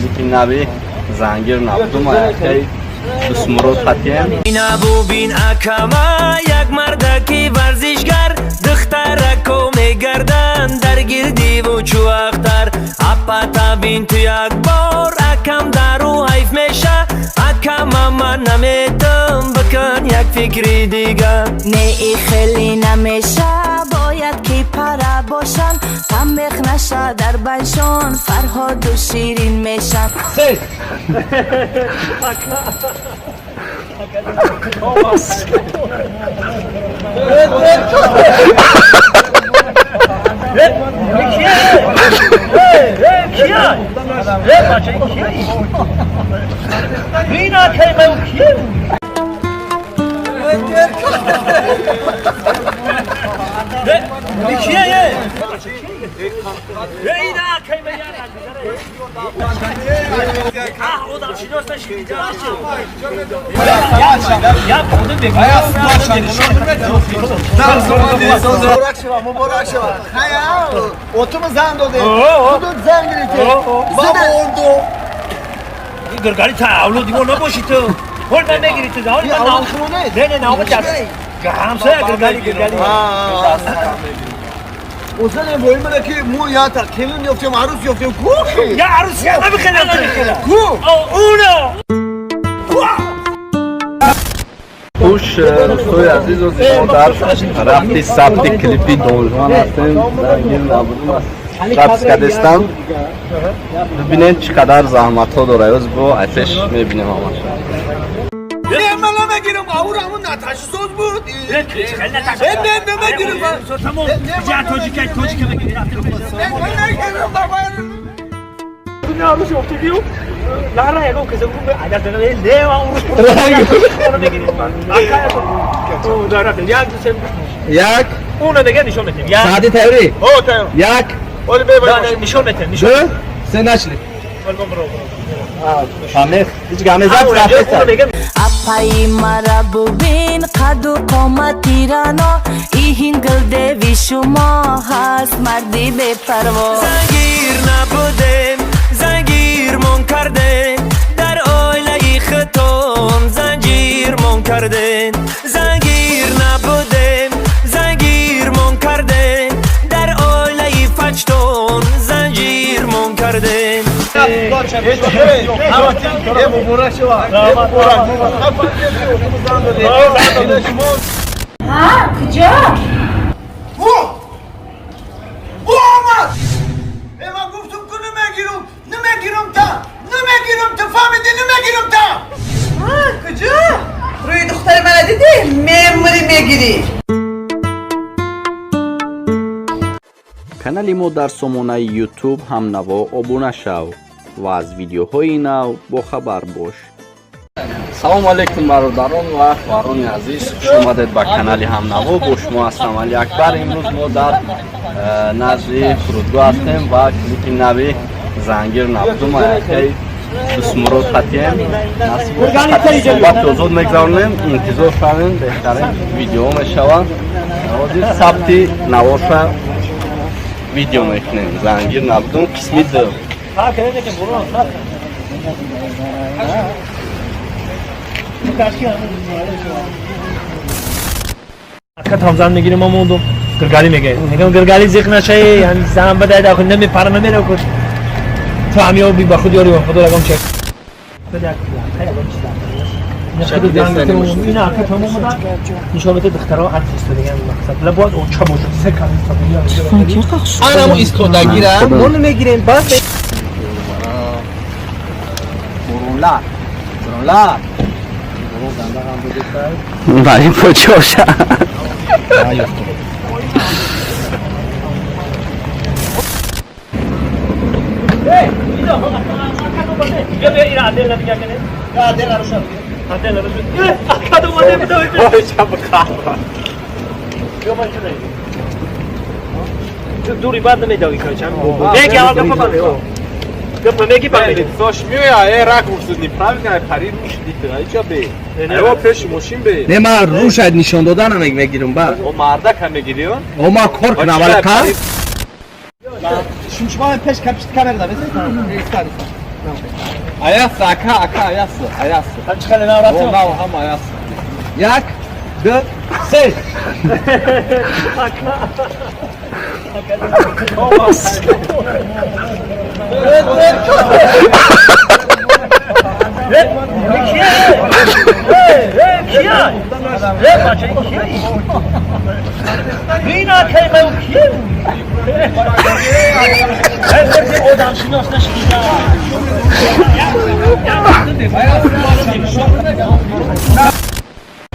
لیکن نبی زنگیر نبودم اکی دسمرو خطیم نبو بین اکما یک مردکی ورزشگر دخترکو میگردن در گردی و چوختر اپتا بین تو یک بار اکم درو حیف میشه اکم من نمیتم بکن یک فکری دیگه نه ای خیلی نمیشه باید که پره باشن تنبیخ نشه در بنشان فرهاد و شیرین میشن مبارک شما اتوم زن داده خودت زن گرفتی بابا اردو این گرگاری تعاولو دیگه نباشی تو هول من نگیری تو حال من ناخونه نه نامو دست همسایه گرگاری وصل بوی من که مو یا تا کلون یافتم عروس یافتم کو یا عروس یا نمیخنم کو خوش دوستای عزیز و در رفتی ثبت کلیپی دولمان هستیم زنگیر نبودم قبض کردستم ببینید چقدر زحمت ها داره از با اتش میبینیم همش من نمیگیرم آور همون نتاشسوز بود نمیگیرم توجیکه بگیریم نمیگیرم بابا نه عروس افتادیو لارا یکو کسی بود اگر دنبال لیو عروس اونو بگیریم او داره یک اونو دیگه نشون میدیم یک ساعتی تیوری او تمام یک ولی ببین نشون میدیم نشون دو سه نشلی همه هیچ گامه زد اپای مرا ببین قد و قامت ایرانا ای هنگل دوی شما هست مردی به پروا زنگیر نبودیم زنگیر من کردین در آیله خطون زنجیر من کردین زنگیر نبودیم زنگیر من کردین در آیله فجتون زنجیر من کردین ها کجا؟ او آمد من گفتم که نمیگیرم تا فهمیدی نمیگیرم تا کجا؟ روی دختر من دیدی؟ میموری میگیری کانالی ما در سامانه یوتیوب هم نوا ابونه شو و از ویدیوهای نو با خبر باش. سلام علیکم برادران و خواهران عزیز، خوش آمدید به کانال هم نوا. با شما هستم علی اکبر. امروز ما در نزد فرودگاه هستیم و کلیپ نوی زنگیر نبودم اکی دسمرو خطیم صحبت آزاد میگذارنیم. انتظار کنیم بهترین ویدیو میشود. ثبت نواشا ویدیو میکنیم. زنگیر نبودم قسمی دو اکت همزن میگیریم ما موندم گرگالی میگم گرگالی زیخ نشه یعنی زن بده داخل نمیپره نمیره کن تو همیو بی با خود یاری خدا لگم چک بده این اکت همون نشون بده دخترها هر چیز دیگه مقصد لباد او چه باشه سه کاری انا مو ایستودا گیرم مون میگیریم باز برونلا برای پوچوشا دوری بعد نمیداوی کارچم میگی آقا پاپا گپ میگی پاپا Coś miła, rak uwzydni prawda, parir musi dikać be. Ewa peş ماشین به. نه من روش نشون دادن میگیرم با O marda kam میگیریون؟ او ما کورک نوال کا شما پیش کپشت کامera بزن Ayas, aka, ayas. چقدر نوراتو Ona ham ayas. یک دو سه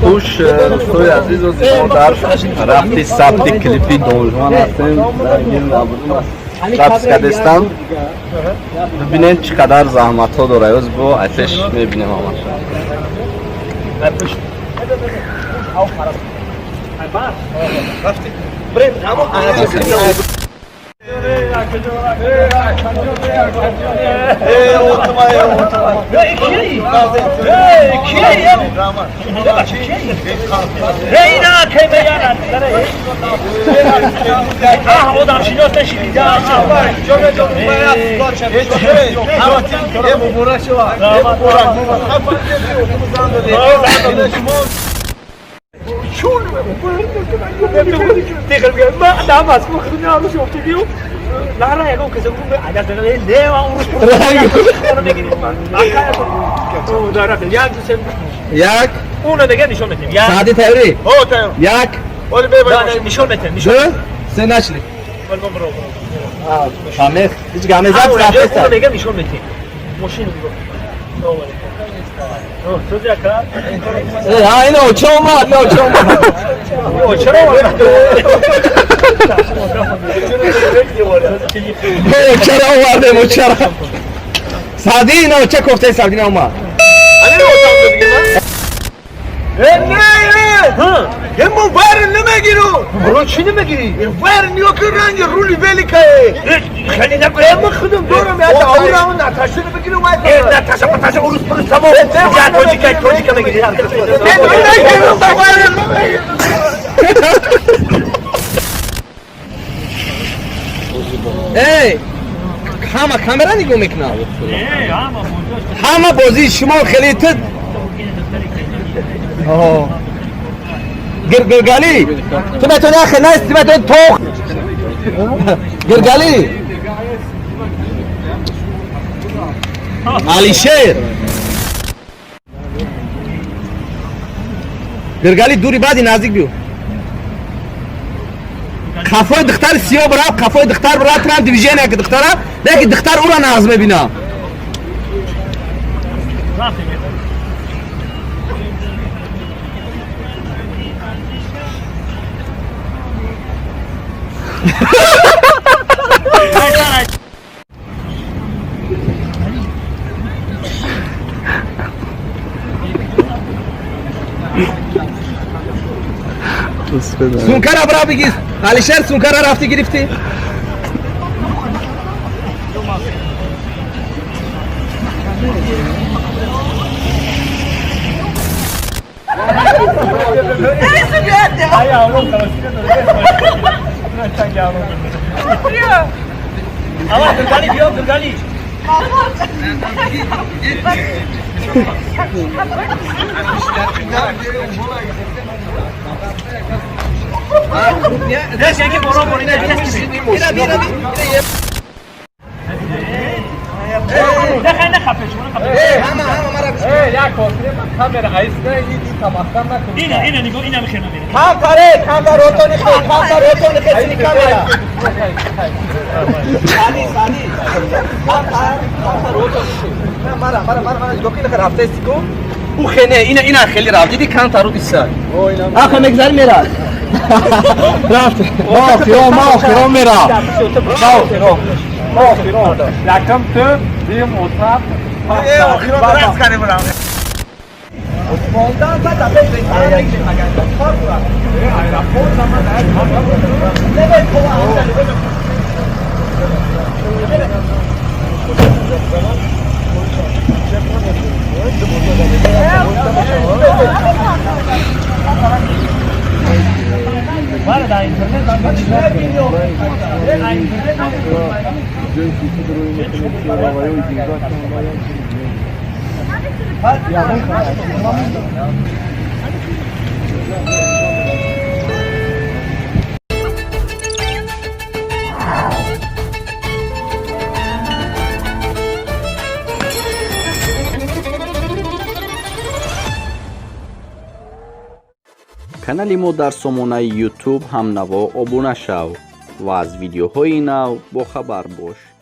خوش دوستای عزیز و زیبا در رفتی ثبت کلیپی دولجمان هستیم در گیل نبودیم رفت کدستان ببینید چقدر زحمت ها داره از با آتش میبینیم همه یک اونو دیگه نشون میدیم یک سعدی تیوری او تایم یک ولی ببین نشون میدیم دو سه نشلی برو شامخ هیچ گامه زد اونو رفت دیگه نشون میدیم ماشین رو تو دیگه ها اینو چوما او چرا چرا آوردیم چرا سعدی اینو چه کوفته سعدی اومد یه موبایل نمیگیرو برو چی نمیگیری؟ موبایل نیو که رنگ رولی ولی که خیلی نکنه ما خودم دورم یاد آورا اون نتاشو بگیرو وای نتاشا پتاشا اروس پروس تمام جا توجیکا میگیری ای همه کامera نگاه میکنه همه بازی شما خیلی تد گرگالی تو بتونی اخی نیستی بتونی توخ گرگالی علی شیر گرگالی دوری بعدی نزدیک بیو کافای دختر سیاه برای کافای دختر برای ترام دیویژن یک دختره لیکن دختر او را ناز میبینه سونکر برا بگیر علی شهر سونکر رفتی گرفتی او خیلی اینا خیلی رفت دیدی کام تارو دیسا آخه مگذر میراد رفت ما خیرو میراد یکم تو بیم اتاق برس کنیم برام Var da internet канали мо дар сомонаи YouTube ҳамнаво обуна шав ва аз видеоҳои нав бохабар бош.